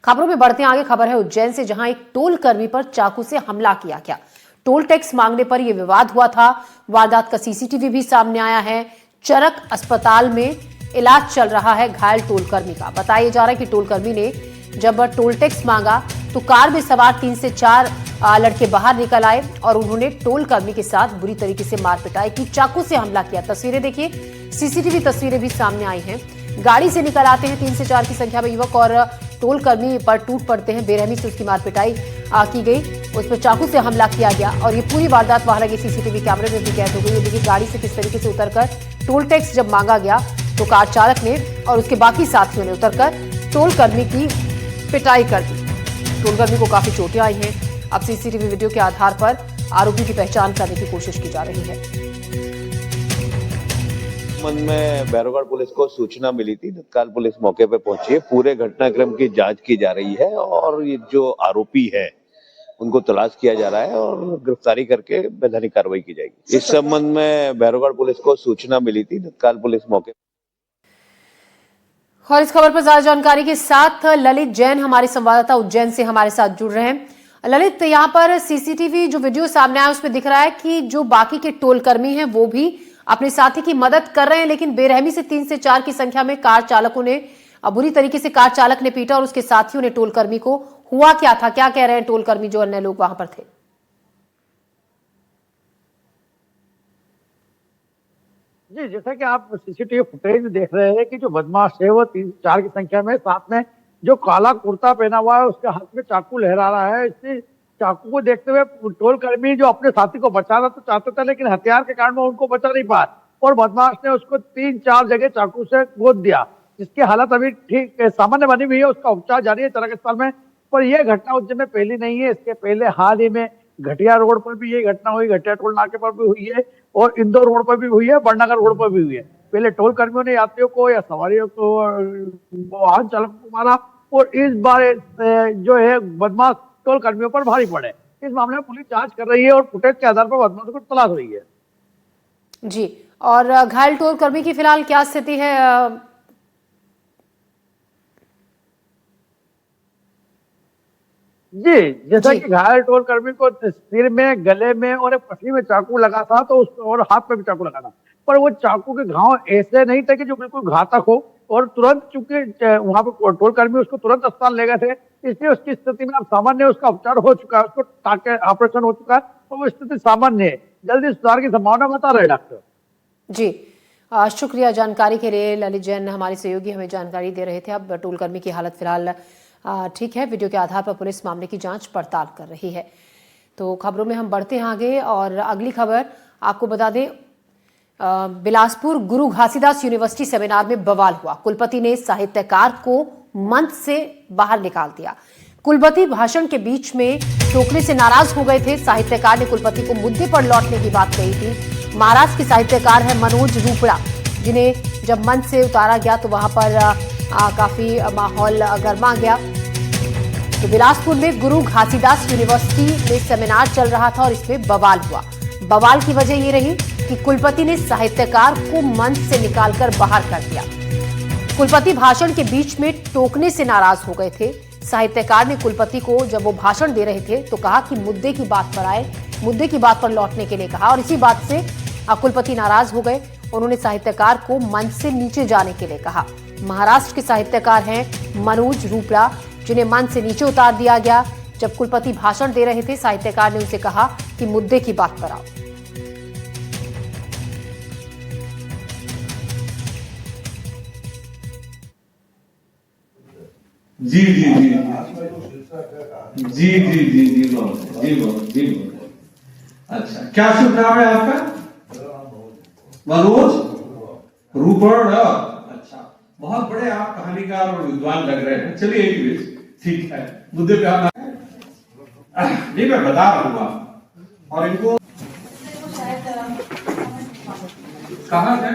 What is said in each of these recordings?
खबरों में बढ़ते आगे खबर है उज्जैन से, जहां एक टोल कर्मी पर चाकू से हमला किया गया। टोल टैक्स मांगने पर यह विवाद हुआ था। वारदात का सीसीटीवी भी सामने आया है। चरक अस्पताल में इलाज चल रहा है घायल टोल कर्मी का। बताया जा रहा है कि टोल कर्मी ने जब टोल टैक्स मांगा तो कार में सवार 3 से 4 लड़के बाहर निकल आए और उन्होंने टोल कर्मी के साथ बुरी तरीके से मार पिटाई की, चाकू से हमला किया। तस्वीरें देखिए, सीसीटीवी तस्वीरें भी सामने आई हैं। गाड़ी से निकल आते हैं 3 से 4 की संख्या में युवक और टोल कर्मी पर टूट पड़ते हैं। बेरहमी से उसकी मार पिटाई की गई, उस पर चाकू से हमला किया गया और ये पूरी वारदात वहां लगे सीसीटीवी कैमरे में भी कैद हो गई। देखिए गाड़ी से किस तरीके से उतरकर टोल टैक्स जब मांगा गया तो कार चालक ने और उसके बाकी साथियों ने उतरकर टोल कर्मी की पिटाई कर दी। टोल कर्मी को काफी चोटें आई हैं। अब सीसीटीवी वीडियो के आधार पर आरोपी की पहचान करने की कोशिश की जा रही है। मन में बैरोगढ़ पुलिस को सूचना मिली थी, तत्काल पुलिस मौके पे पहुंची है। पूरे घटनाक्रम की जांच की जा रही है और ये जो आरोपी है उनको तलाश किया जा रहा है और गिरफ्तारी करके वैधानिक कार्रवाई की जाएगी। इस संबंध में बैरोगढ़ पुलिस को सूचना मिली थी, तत्काल पुलिस मौके। और इस खबर पर ज्यादा जानकारी के साथ ललित जैन हमारे संवाददाता उज्जैन से हमारे साथ जुड़ रहे हैं। ललित, यहाँ पर सीसीटीवी जो वीडियो सामने आया उसमें दिख रहा है कि जो बाकी के टोल कर्मी हैं वो भी अपने साथी की मदद कर रहे हैं, लेकिन बेरहमी से 3 से 4 की संख्या में कार चालकों ने बुरी तरीके से कार चालक ने पीटा और उसके साथियों ने टोल कर्मी को। हुआ क्या था, क्या कह रहे हैं टोल कर्मी जो अन्य लोग वहां पर थे? जी, जैसा कि आप सीसीटीवी फुटेज में देख रहे हैं कि जो बदमाश है वो 3-4 की संख्या में, साथ में जो काला कुर्ता पहना हुआ है उसके हाथ में चाकू लहरा रहा है। इससे चाकू को देखते हुए टोल कर्मी जो अपने साथी को बचाना तो चाहता था, लेकिन हथियार के कारण वो उनको बचा नहीं पाया और बदमाश ने उसको 3-4 जगह चाकू से गोद दिया, जिसकी हालत अभी ठीक सामान्य बनी हुई है। उसका उपचार जारी है चरक अस्पताल में। पर यह घटना उज्जैन में पहली नहीं है। इसके पहले हाल ही में घटिया रोड पर भी ये घटना हुई, घटिया टोल नाके पर भी हुई है और इंदौर रोड पर भी हुई है, बड़नगर रोड पर भी हुई है। पहले टोल कर्मियों ने यात्रियों को या सवारियों को, वाहन चालकों को मारा और इस बार जो है बदमाश टोल कर्मियों पर भारी पड़े। इस मामले में पुलिस जांच कर रही है और फुटेज के आधार पर बदमाशों को तलाश रही है। जी, और घायल टोल कर्मी की फिलहाल क्या स्थिति है? जी, जैसा कि घायल टोल कर्मी को सिर में, गले में और एक पसली में चाकू लगा था तो उसको और हाथ में भी चाकू लगा था, पर वो चाकू के घाव ऐसे नहीं थे कि जो बिल्कुल घातक हो और तुरंत चूंकि वहां पर टोल कर्मी उसको तुरंत अस्पताल ले गए थे, इसलिए उसकी स्थिति में अब सामान्य, उसका उपचार हो चुका है, उसको टाके ऑपरेशन हो चुका है तो वो स्थिति सामान्य है। जल्दी सुधार की संभावना बता रहे डॉक्टर। जी, शुक्रिया जानकारी के लिए। ललित जैन हमारे सहयोगी हमें जानकारी दे रहे थे। अब टोल कर्मी की हालत फिलहाल ठीक है। वीडियो के आधार पर पुलिस मामले की जांच पड़ताल कर रही है। तो खबरों में हम बढ़ते हैं आगे और अगली खबर आपको बता दें, बिलासपुर गुरु घासीदास यूनिवर्सिटी सेमिनार में बवाल हुआ। कुलपति ने साहित्यकार को मंच से बाहर निकाल दिया। कुलपति भाषण के बीच में टोकने से नाराज हो गए थे। साहित्यकार ने कुलपति को मुद्दे पर लौटने की बात कही थी। महाराष्ट्र के साहित्यकार है मनोज रूपड़ा, जिन्हें जब मंच से उतारा गया तो वहां पर काफी माहौल गर्मा गया। तो बिलासपुर में गुरु घासीदास यूनिवर्सिटी में सेमिनार चल रहा था और इसमें बवाल हुआ। बवाल की वजह ये रही कि कुलपति ने साहित्यकार को मंच से निकालकर बाहर कर दिया। कुलपति भाषण के बीच में टोकने से नाराज हो गए थे। साहित्यकार ने कुलपति को जब वो भाषण दे रहे थे तो कहा कि मुद्दे की बात पर आए, मुद्दे की बात पर लौटने के लिए कहा और इसी बात से कुलपति नाराज हो गए। उन्होंने साहित्यकार को मंच से नीचे जाने के लिए कहा। महाराष्ट्र के साहित्यकार हैं मनोज रूपड़ा, जिन्हें मंच से नीचे उतार दिया गया। जब कुलपति भाषण दे रहे थे, साहित्यकार ने उनसे कहा कि मुद्दे की बात पर आओ। जी जी जी जी जी जी जी बहुत जी बहुत जी बहुत अच्छा। क्या शुभ नाम है आपका? मनोज रूपड़। अच्छा, बहुत बड़े आप कहानीकार और विद्वान लग रहे हैं। चलिए एक ठीक है, मुद्दे पे आना नहीं, मैं बता रहा हूँ और इनको कहाँ है।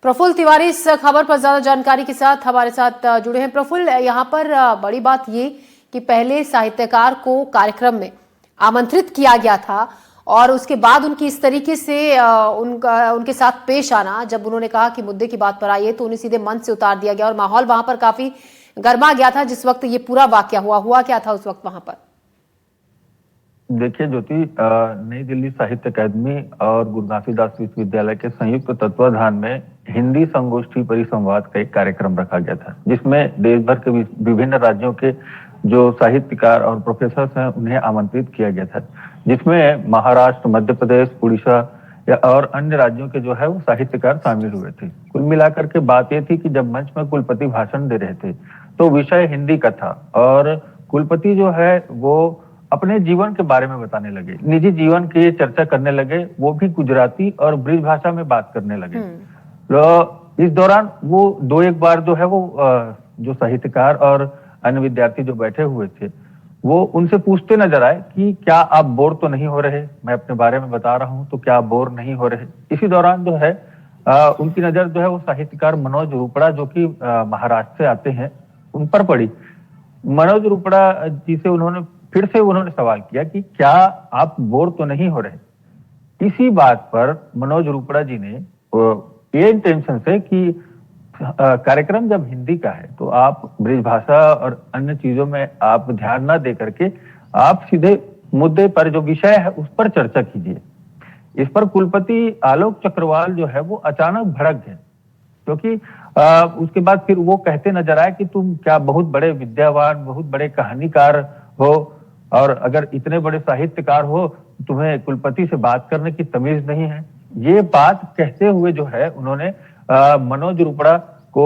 प्रफुल्ल तिवारी इस खबर पर ज्यादा जानकारी के साथ हमारे साथ जुड़े हैं। प्रफुल्ल, यहाँ पर बड़ी बात ये कि पहले साहित्यकार को कार्यक्रम में आमंत्रित किया गया था और उसके बाद उनकी इस तरीके से उनके साथ पेश आना, जब उन्होंने कहा कि मुद्दे की बात पर आइए तो उन्हें सीधे मंच से उतार दिया गया और माहौल वहां पर काफी गर्मा गया था जिस वक्त ये पूरा वाकया हुआ क्या था उस वक्त वहां पर? देखिए ज्योति, नई दिल्ली साहित्य अकादमी और गुरु घासीदास विश्वविद्यालय के संयुक्त तत्वाधान में हिंदी संगोष्ठी परिसंवाद का एक कार्यक्रम रखा गया था, जिसमें देश भर के विभिन्न राज्यों के जो साहित्यकार और प्रोफेसर हैं उन्हें आमंत्रित किया गया था, जिसमें महाराष्ट्र, मध्य प्रदेश, उड़ीसा और अन्य राज्यों के जो है वो साहित्यकार शामिल हुए थे। कुल मिलाकर के बात ये थी कि जब मंच में कुलपति भाषण दे रहे थे तो विषय हिंदी का था और कुलपति जो है वो अपने जीवन के बारे में बताने लगे, निजी जीवन की चर्चा करने लगे, वो भी गुजराती और ब्रिज भाषा में बात करने लगे। तो इस दौरान वो दो एक बार जो है वो जो साहित्यकार और अन्य विद्यार्थी जो बैठे हुए थे वो उनसे पूछते नजर आए कि क्या आप बोर तो नहीं हो रहे, मैं अपने बारे में बता रहा हूं तो क्या आप बोर नहीं हो रहे। इसी दौरान जो है उनकी नजर जो है वो साहित्यकार मनोज रुपड़ा जो कि महाराष्ट्र से आते हैं उन पर पड़ी। मनोज रुपड़ा जी से उन्होंने सवाल किया कि क्या आप बोर तो नहीं हो रहे। इसी बात पर मनोज रुपड़ा जी ने ये इंटेंशन से कि कार्यक्रम जब हिंदी का है तो आप ब्रिज भाषा और अन्य चीजों में आप ध्यान ना दे करके आप सीधे मुद्दे पर जो विषय है उस पर चर्चा कीजिए। इस पर कुलपति आलोक चक्रवाल जो है वो अचानक भड़क गए, क्योंकि उसके बाद फिर वो कहते नजर आए कि तुम क्या बहुत बड़े विद्यावान, बहुत बड़े कहानीकार हो और अगर इतने बड़े साहित्यकार हो तुम्हें कुलपति से बात करने की तमीज नहीं है। ये बात कहते हुए जो है उन्होंने मनोज रुपड़ा को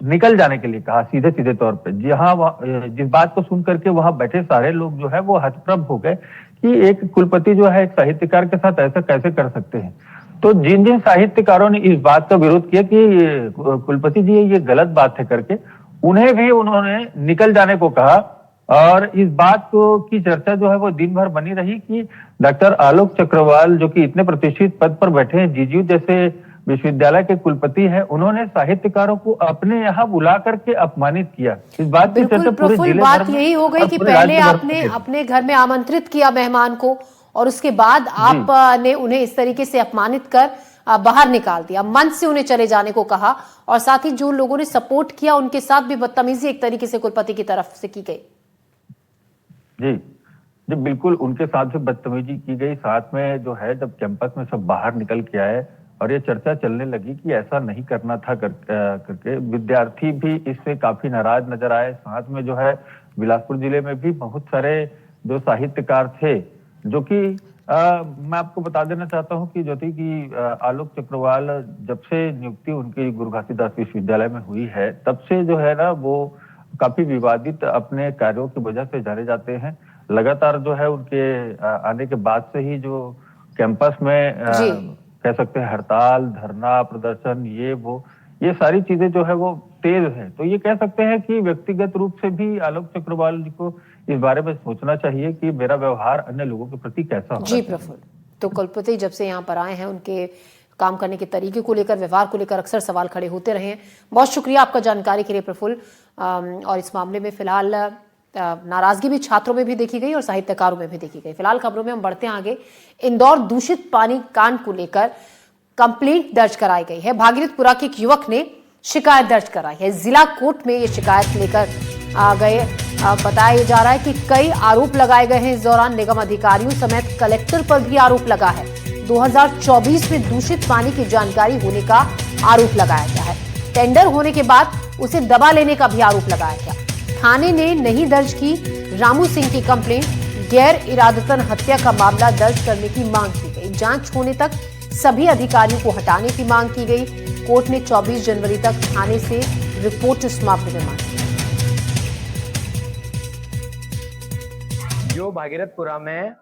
निकल जाने के लिए कहा सीधे सीधे तौर पे। जिस बात को सुन करके वहां बैठे सारे लोग जो है वो हतप्रभ हो गए कि एक कुलपति जो है एक साहित्यकार के साथ ऐसा कैसे कर सकते हैं। तो जिन जिन साहित्यकारों ने इस बात का विरोध किया कि कुलपति जी ये गलत बात है करके, उन्हें भी उन्होंने निकल जाने को कहा। और इस बात की चर्चा जो है वो दिन भर बनी रही कि डॉक्टर आलोक चक्रवाल जो कि इतने प्रतिष्ठित पद पर बैठे हैं, जीजीयू जैसे विश्वविद्यालय के कुलपति हैं, उन्होंने साहित्यकारों को अपने यहाँ बुला करके अपमानित किया। इस बात की चर्चा पूरे जिले बात यही हो गई कि पहले आपने अपने घर में आमंत्रित किया मेहमान को और उसके बाद आपने उन्हें इस तरीके से अपमानित कर बाहर निकाल दिया, मंच से उन्हें चले जाने को कहा और साथ ही जो लोगों ने सपोर्ट किया उनके साथ भी बदतमीजी एक तरीके से कुलपति की तरफ से की गई। जी जी बिल्कुल, उनके साथ भी बदतमीजी की गई। साथ में जो है जब कैंपस में सब बाहर निकल के आए और ये चर्चा चलने लगी कि ऐसा नहीं करना था करके विद्यार्थी भी इससे काफी नाराज नजर आए। साथ में जो है बिलासपुर जिले में भी बहुत सारे जो साहित्यकार थे जो कि मैं आपको बता देना चाहता हूँ कि ज्योति की आलोक चक्रवाल जब से नियुक्ति उनकी गुरु घासीदास विश्वविद्यालय में हुई है तब से जो है ना वो काफी विवादित अपने कार्यों की वजह से जाने जाते हैं। लगातार जो है उनके आने के बाद से ही जो कैंपस में कह सकते हैं हड़ताल, धरना, प्रदर्शन, ये सारी चीजें जो है वो तेज है। तो ये कह सकते हैं कि व्यक्तिगत रूप से भी आलोक चक्रवाल जी को इस बारे में सोचना चाहिए कि मेरा व्यवहार अन्य लोगों के प्रति कैसा होगा। जी प्रफुल्ल, तो कुलपति जब से यहाँ पर आए हैं उनके काम करने के तरीके को लेकर, व्यवहार को लेकर अक्सर सवाल खड़े होते रहे हैं। बहुत शुक्रिया आपका जानकारी के लिए प्रफुल्ल। और इस मामले में फिलहाल नाराजगी भी छात्रों में भी देखी गई और साहित्यकारों में भी देखी गई। फिलहाल खबरों में हम बढ़ते हैं आगे। इंदौर दूषित पानी कांड को लेकर कंप्लेंट दर्ज कराई गई है। भागीरथपुरा के एक युवक ने शिकायत दर्ज कराई है। जिला कोर्ट में ये शिकायत लेकर आ गए। बताया जा रहा है कि कई आरोप लगाए गए हैं। इस दौरान निगम अधिकारियों समेत कलेक्टर पर भी आरोप लगा है। 2024 में दूषित पानी की जानकारी होने का आरोप लगाया गया है। टेंडर होने के बाद उसे दबा लेने का भी आरोप लगाया गया। थाने ने नहीं दर्ज की रामू सिंह की कंप्लेंट। गैर इरादतन हत्या का मामला दर्ज करने की मांग की गई। जांच होने तक सभी अधिकारियों को हटाने की मांग की गई। कोर्ट ने 24 जनवरी तक थाने से रिपोर्ट इस मामले में मांगी। जो भागीरथपुरा में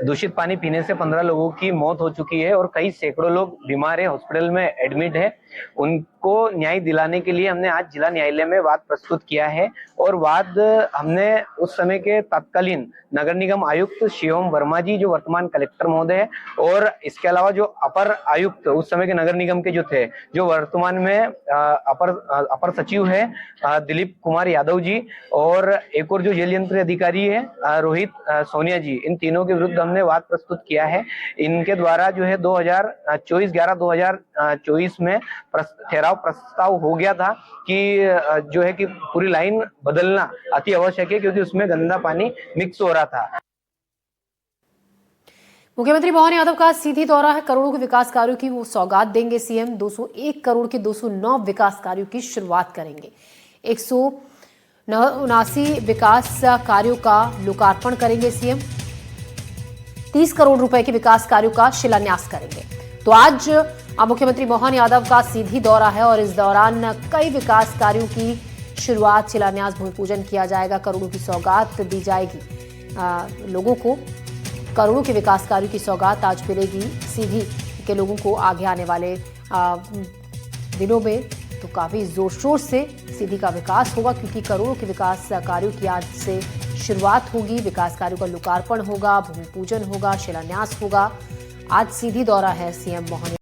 दूषित पानी पीने से 15 लोगों की मौत हो चुकी है और कई सैकड़ों लोग बीमार है, हॉस्पिटल में एडमिट है। उनको न्याय दिलाने के लिए हमने आज जिला न्यायालय में वाद प्रस्तुत किया है। और वाद हमने उस समय के तत्कालीन नगर निगम आयुक्त शिवम वर्मा जी, जो वर्तमान कलेक्टर महोदय है, और इसके अलावा जो अपर आयुक्त उस समय के नगर निगम के जो थे, जो वर्तमान में अपर सचिव है दिलीप कुमार यादव जी, और एक और जो जेल यंत्र अधिकारी है रोहित सोनिया जी, इन तीनों के विरुद्ध हमने वाद प्रस्तुत किया है। इनके द्वारा जो है 2024 में ठहराव प्रस्ताव हो गया था कि जो है कि पूरी लाइन बदलना अति आवश्यक है, क्योंकि उसमें गंदा पानी मिक्स हो रहा था। मुख्यमंत्री मोहन यादव का सीधी दौरा है। करोड़ों के विकास कार्यों की वो सौगात देंगे सीएम। 201 करोड़ के 209 विकास कार्यों की शुरुआत करेंगे। 179 विकास कार्यों का लोकार्पण करेंगे सीएम। 30 करोड़ रुपए के विकास कार्यों का शिलान्यास करेंगे। तो आज मुख्यमंत्री मोहन यादव का सीधी दौरा है और इस दौरान कई विकास कार्यों की शुरुआत, शिलान्यास, भूमि पूजन किया जाएगा। करोड़ों की सौगात दी जाएगी लोगों को। करोड़ों के विकास कार्यों की सौगात आज मिलेगी सीधी के लोगों को आगे आने वाले दिनों में। तो काफी जोर शोर से सीधी का विकास होगा, क्योंकि करोड़ों के विकास कार्यों की आज से शुरुआत होगी। विकास कार्यों का लोकार्पण होगा, भूमि पूजन होगा, शिलान्यास होगा। आज सीधी दौरा है सीएम मोहन